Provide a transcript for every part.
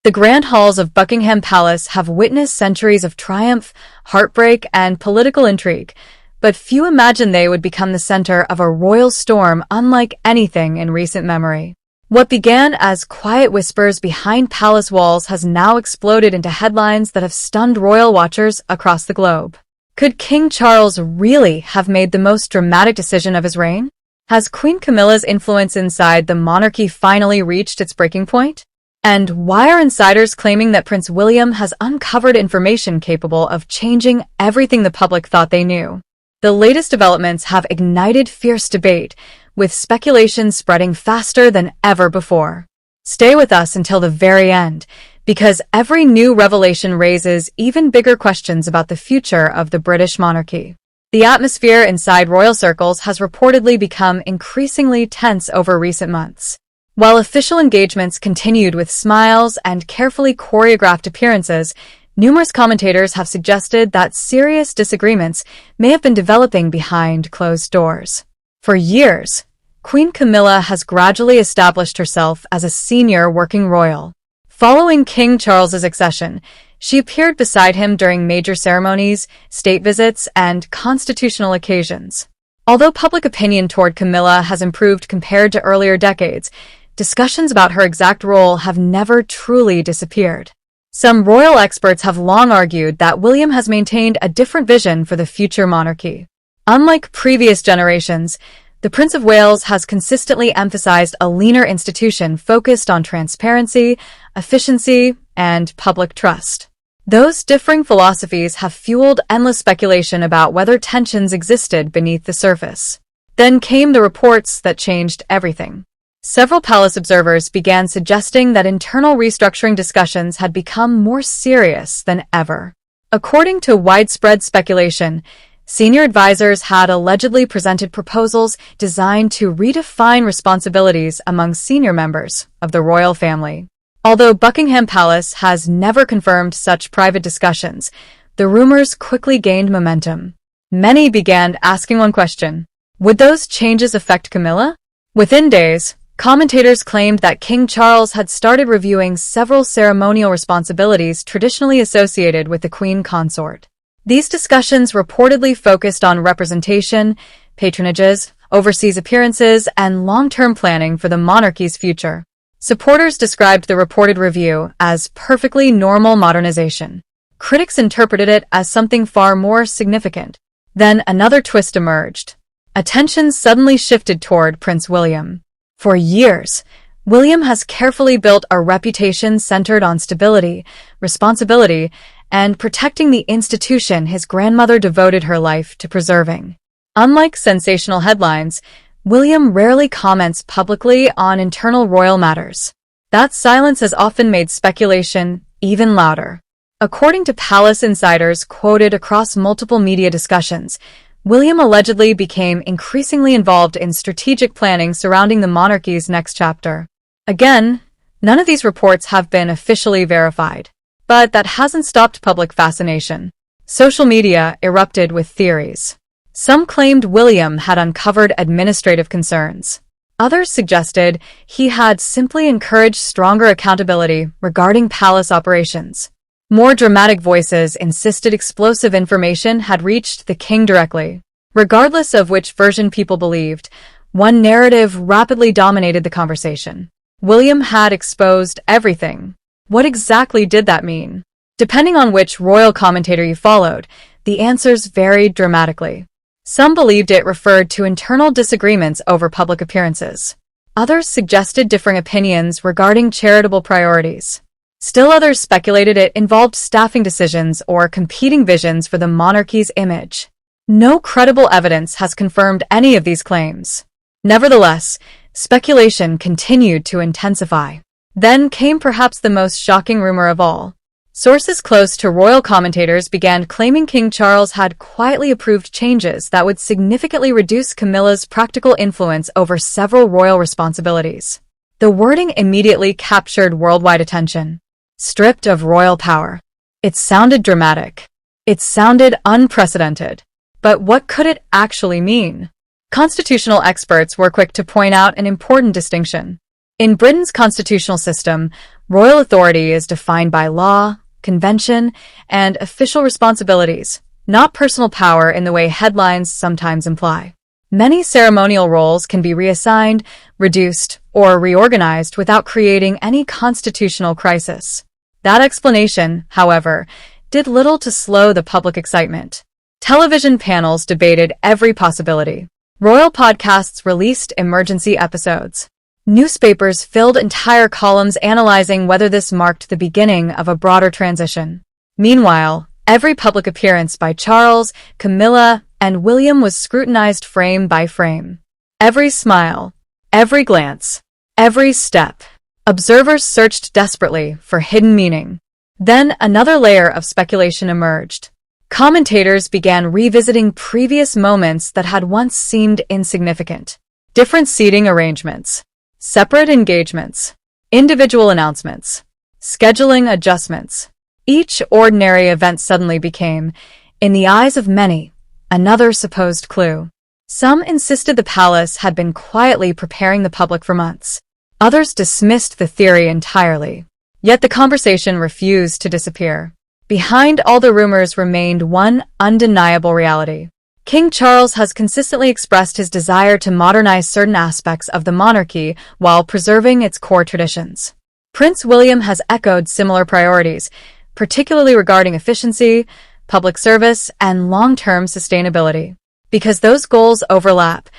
The grand halls of Buckingham Palace have witnessed centuries of triumph, heartbreak, and political intrigue, but few imagined they would become the center of a royal storm unlike anything in recent memory. What began as quiet whispers behind palace walls has now exploded into headlines that have stunned royal watchers across the globe. Could King Charles really have made the most dramatic decision of his reign? Has Queen Camilla's influence inside the monarchy finally reached its breaking point? And why are insiders claiming that Prince William has uncovered information capable of changing everything the public thought they knew? The latest developments have ignited fierce debate, with speculation spreading faster than ever before. Stay with us until the very end, because every new revelation raises even bigger questions about the future of the British monarchy. The atmosphere inside royal circles has reportedly become increasingly tense over recent months. While official engagements continued with smiles and carefully choreographed appearances, numerous commentators have suggested that serious disagreements may have been developing behind closed doors. For years, Queen Camilla has gradually established herself as a senior working royal. Following King Charles's accession, she appeared beside him during major ceremonies, state visits, and constitutional occasions. Although public opinion toward Camilla has improved compared to earlier decades, discussions about her exact role have never truly disappeared. Some royal experts have long argued that William has maintained a different vision for the future monarchy. Unlike previous generations, the Prince of Wales has consistently emphasized a leaner institution focused on transparency, efficiency, and public trust. Those differing philosophies have fueled endless speculation about whether tensions existed beneath the surface. Then came the reports that changed everything. Several palace observers began suggesting that internal restructuring discussions had become more serious than ever. According to widespread speculation, senior advisors had allegedly presented proposals designed to redefine responsibilities among senior members of the royal family. Although Buckingham Palace has never confirmed such private discussions, the rumors quickly gained momentum. Many began asking one question: would those changes affect Camilla? Within days, commentators claimed that King Charles had started reviewing several ceremonial responsibilities traditionally associated with the Queen consort. These discussions reportedly focused on representation, patronages, overseas appearances, and long-term planning for the monarchy's future. Supporters described the reported review as perfectly normal modernization. Critics interpreted it as something far more significant. Then another twist emerged. Attention suddenly shifted toward Prince William. For years, William has carefully built a reputation centered on stability, responsibility, and protecting the institution his grandmother devoted her life to preserving. Unlike sensational headlines, William rarely comments publicly on internal royal matters. That silence has often made speculation even louder. According to palace insiders quoted across multiple media discussions, William allegedly became increasingly involved in strategic planning surrounding the monarchy's next chapter. Again, none of these reports have been officially verified. But that hasn't stopped public fascination. Social media erupted with theories. Some claimed William had uncovered administrative concerns. Others suggested he had simply encouraged stronger accountability regarding palace operations. More dramatic voices insisted explosive information had reached the king directly. Regardless of which version people believed, one narrative rapidly dominated the conversation. William had exposed everything. What exactly did that mean? Depending on which royal commentator you followed, the answers varied dramatically. Some believed it referred to internal disagreements over public appearances. Others suggested differing opinions regarding charitable priorities. Still others speculated it involved staffing decisions or competing visions for the monarchy's image. No credible evidence has confirmed any of these claims. Nevertheless, speculation continued to intensify. Then came perhaps the most shocking rumor of all. Sources close to royal commentators began claiming King Charles had quietly approved changes that would significantly reduce Camilla's practical influence over several royal responsibilities. The wording immediately captured worldwide attention. Stripped of royal power. It sounded dramatic. It sounded unprecedented. But what could it actually mean? Constitutional experts were quick to point out an important distinction. In Britain's constitutional system, Royal authority is defined by law, convention, and official responsibilities, not personal power in the way headlines sometimes imply. Many ceremonial roles can be reassigned, reduced, or reorganized without creating any constitutional crisis. That explanation, however, did little to slow the public excitement. Television panels debated every possibility. Royal podcasts released emergency episodes. Newspapers filled entire columns analyzing whether this marked the beginning of a broader transition. Meanwhile, every public appearance by Charles, Camilla, and William was scrutinized frame by frame. Every smile, every glance, every step. Observers searched desperately for hidden meaning. Then another layer of speculation emerged. Commentators began revisiting previous moments that had once seemed insignificant. Different seating arrangements, separate engagements, individual announcements, scheduling adjustments. Each ordinary event suddenly became, in the eyes of many, another supposed clue. Some insisted the palace had been quietly preparing the public for months. Others dismissed the theory entirely. Yet the conversation refused to disappear. Behind all the rumors remained one undeniable reality. King Charles has consistently expressed his desire to modernize certain aspects of the monarchy while preserving its core traditions. Prince William has echoed similar priorities, particularly regarding efficiency, public service, and long-term sustainability. Because those goals overlap,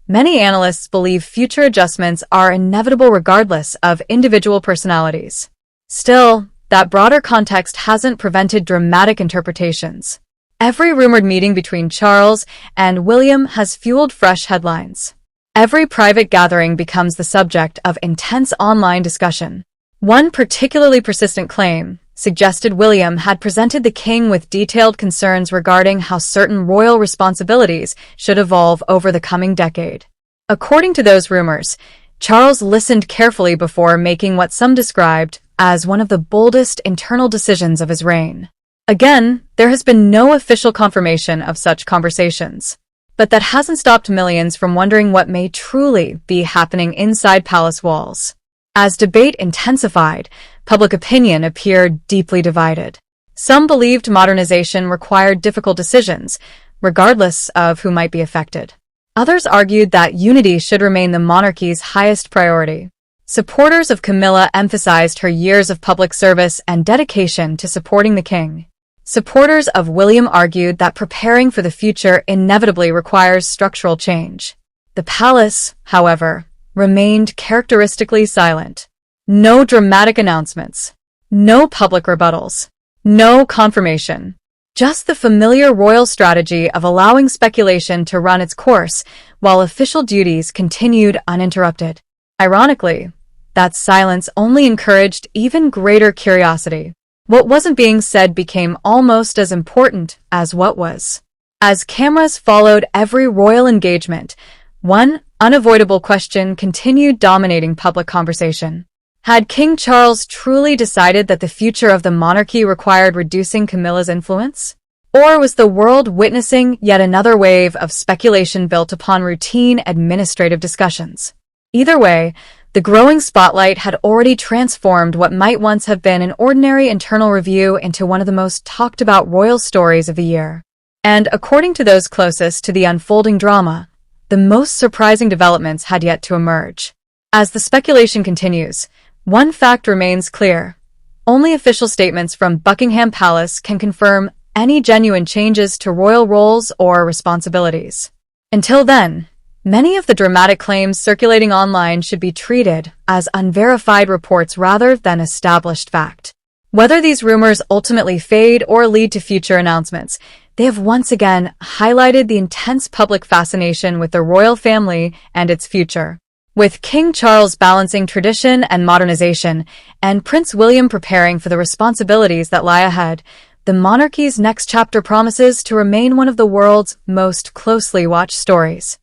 many analysts believe future adjustments are inevitable regardless of individual personalities. Still, that broader context hasn't prevented dramatic interpretations. Every rumored meeting between Charles and William has fueled fresh headlines. Every private gathering becomes the subject of intense online discussion. One particularly persistent claim suggested William had presented the king with detailed concerns regarding how certain royal responsibilities should evolve over the coming decade. According to those rumors, Charles listened carefully before making what some described as one of the boldest internal decisions of his reign. Again, there has been no official confirmation of such conversations. But that hasn't stopped millions from wondering what may truly be happening inside palace walls. As debate intensified, public opinion appeared deeply divided. Some believed modernization required difficult decisions, regardless of who might be affected. Others argued that unity should remain the monarchy's highest priority. Supporters of Camilla emphasized her years of public service and dedication to supporting the king. Supporters of William argued that preparing for the future inevitably requires structural change. The palace, however, remained characteristically silent. No dramatic announcements. No public rebuttals. No confirmation. Just the familiar royal strategy of allowing speculation to run its course while official duties continued uninterrupted. Ironically, that silence only encouraged even greater curiosity. What wasn't being said became almost as important as what was. As cameras followed every royal engagement, one unavoidable question continued dominating public conversation. Had King Charles truly decided that the future of the monarchy required reducing Camilla's influence? Or was the world witnessing yet another wave of speculation built upon routine administrative discussions? Either way, the growing spotlight had already transformed what might once have been an ordinary internal review into one of the most talked-about royal stories of the year. And according to those closest to the unfolding drama, the most surprising developments had yet to emerge. As the speculation continues, one fact remains clear. Only official statements from Buckingham Palace can confirm any genuine changes to royal roles or responsibilities. Until then, many of the dramatic claims circulating online should be treated as unverified reports rather than established fact. Whether these rumors ultimately fade or lead to future announcements, they have once again highlighted the intense public fascination with the royal family and its future. With King Charles balancing tradition and modernization, and Prince William preparing for the responsibilities that lie ahead, the monarchy's next chapter promises to remain one of the world's most closely watched stories.